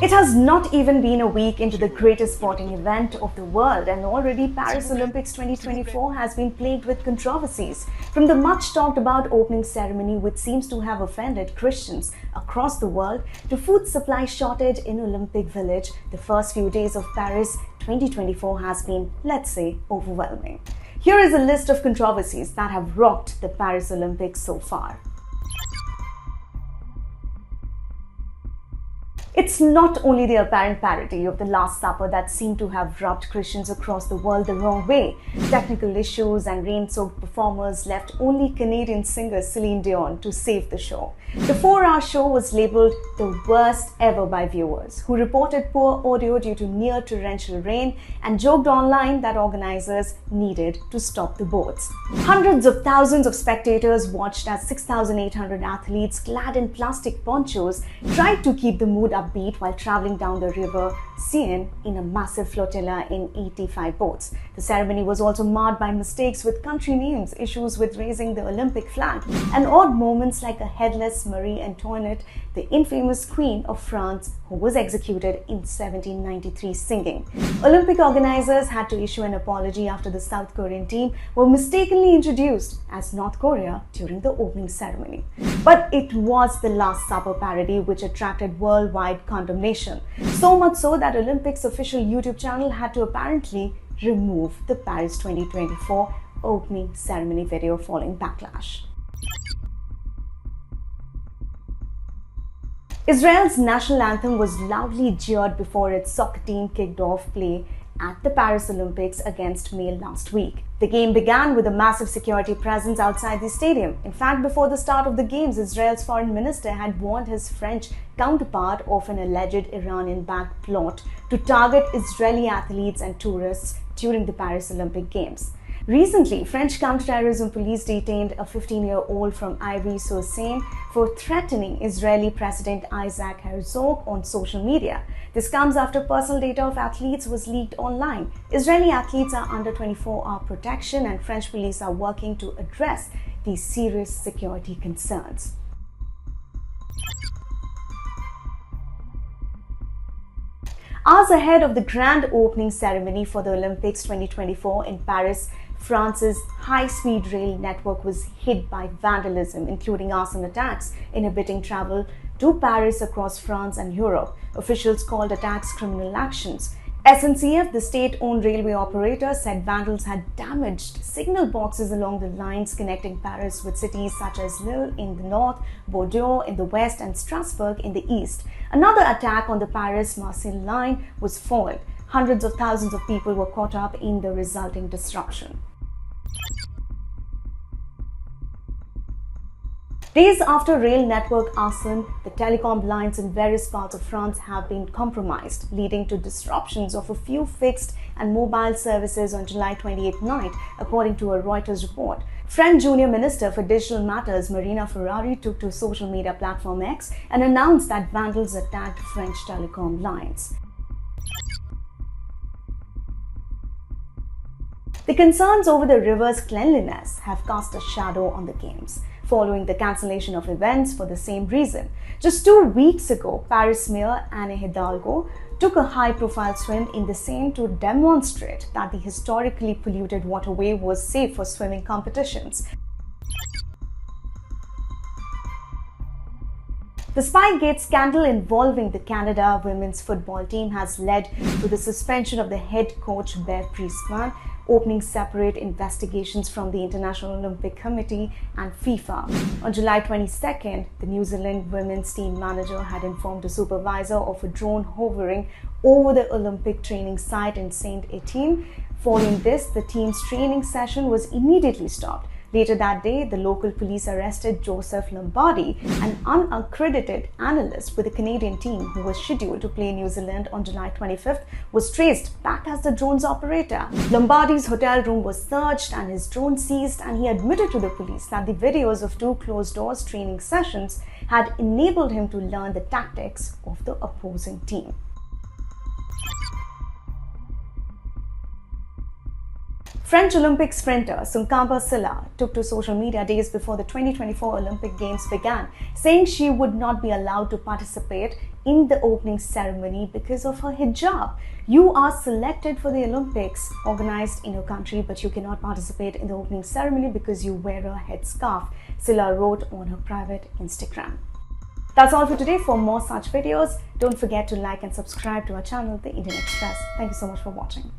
It has not even been a week into the greatest sporting event of the world, and already Paris Olympics 2024 has been plagued with controversies. From the much talked about opening ceremony, which seems to have offended Christians across the world, to food supply shortage in Olympic Village, the first few days of Paris 2024 has been, let's say, overwhelming. Here is a list of controversies that have rocked the Paris Olympics so far. It's not only the apparent parody of the Last Supper that seemed to have rubbed Christians across the world the wrong way. Technical issues and rain-soaked performers left only Canadian singer Celine Dion to save the show. The 4-hour show was labelled the worst ever by viewers, who reported poor audio due to near torrential rain and joked online that organizers needed to stop the boats. Hundreds of thousands of spectators watched as 6,800 athletes clad in plastic ponchos tried to keep the mood upbeat while traveling down the river Seine in a massive flotilla in 85 boats. The ceremony was also marred by mistakes with country names, issues with raising the Olympic flag, and odd moments like a headless Marie Antoinette, the infamous Queen of France, who was executed in 1793 singing. Olympic organizers had to issue an apology after the South Korean team were mistakenly introduced as North Korea during the opening ceremony. But it was the Last Supper parody which attracted worldwide condemnation, so much so that Olympics official YouTube channel had to apparently remove the Paris 2024 opening ceremony video following backlash. Israel's national anthem was loudly jeered before its soccer team kicked off play at the Paris Olympics against Mali last week. The game began with a massive security presence outside the stadium. In fact, before the start of the games, Israel's foreign minister had warned his French counterpart of an alleged Iranian-backed plot to target Israeli athletes and tourists during the Paris Olympic Games. Recently, French counterterrorism police detained a 15-year-old from Ivry-sur-Seine for threatening Israeli President Isaac Herzog on social media. This comes after personal data of athletes was leaked online. Israeli athletes are under 24-hour protection, and French police are working to address these serious security concerns. Hours ahead of the grand opening ceremony for the Olympics 2024 in Paris, France's high-speed rail network was hit by vandalism, including arson attacks, inhibiting travel to Paris across France and Europe. Officials called attacks criminal actions. SNCF, the state-owned railway operator, said vandals had damaged signal boxes along the lines connecting Paris with cities such as Lille in the north, Bordeaux in the west, and Strasbourg in the east. Another attack on the Paris-Marseille line was foiled. Hundreds of thousands of people were caught up in the resulting disruption. Days after rail network arson, the telecom lines in various parts of France have been compromised, leading to disruptions of a few fixed and mobile services on July 28th night, according to a Reuters report. French Junior Minister for Digital Matters Marina Ferrari took to social media platform X and announced that vandals attacked French telecom lines. The concerns over the river's cleanliness have cast a shadow on the Games, following the cancellation of events for the same reason. Just 2 weeks ago, Paris Mayor Anne Hidalgo took a high-profile swim in the Seine to demonstrate that the historically polluted waterway was safe for swimming competitions. The Spygate scandal involving the Canada women's football team has led to the suspension of the head coach Bev Priestman, opening separate investigations from the International Olympic Committee and FIFA. On July 22nd, the New Zealand women's team manager had informed a supervisor of a drone hovering over the Olympic training site in Saint-Etienne. Following this, the team's training session was immediately stopped. Later that day, the local police arrested Joseph Lombardi, an unaccredited analyst with the Canadian team who was scheduled to play New Zealand on July 25th, was traced back as the drone's operator. Lombardi's hotel room was searched and his drone seized, and he admitted to the police that the videos of 2 closed-doors training sessions had enabled him to learn the tactics of the opposing team. French Olympic sprinter Sunkamba Silla took to social media days before the 2024 Olympic Games began, saying she would not be allowed to participate in the opening ceremony because of her hijab. You are selected for the Olympics organized in your country, but you cannot participate in the opening ceremony because you wear a headscarf, Silla wrote on her private Instagram. That's all for today. For more such videos, don't forget to like and subscribe to our channel, The Indian Express. Thank you so much for watching.